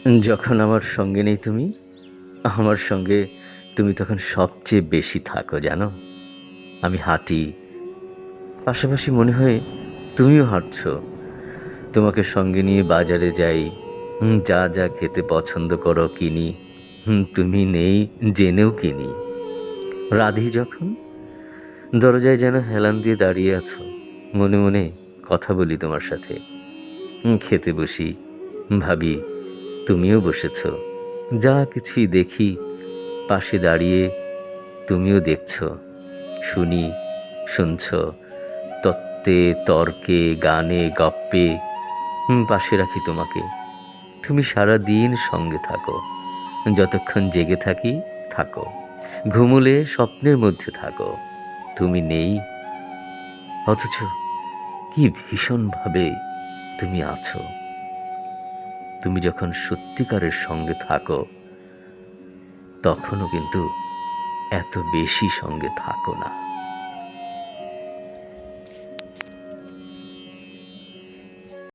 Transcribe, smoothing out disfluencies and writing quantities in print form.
যখন আমার সঙ্গে নেই তুমি, আমার সঙ্গে তুমি তখন সবচেয়ে বেশি থাকো জানো। আমি হাঁটি, পাশাপাশি মনে হয় তুমিও হাঁটছো। তোমাকে সঙ্গে নিয়ে বাজারে যাই, যা যা খেতে পছন্দ করো কিনি। তুমি নেই জেনেও কিনি। রাধি যখন দরজায় যেন হেলান দিয়ে দাঁড়িয়ে আছো, মনে মনে কথা বলি তোমার সাথে। খেতে বসি, ভাবি তুমিও বসেছ। যা কিছুই দেখি পাশে দাঁড়িয়ে তুমিও দেখছো। শুনি, শুনছ, তত্ত্বে তর্কে গানে গপ্পে পাশে রাখি তোমাকে। তুমি সারা দিন সঙ্গে থাকো, যতক্ষণ জেগে থাকি থাকো, ঘুমুলে স্বপ্নের মধ্যে থাকো। তুমি নেই, অথচ কি ভীষণভাবে তুমি আছো। তুমি যখন সত্যিকারের সঙ্গে থাকো, তখনও কিন্তু এত বেশি সঙ্গে থাকো না।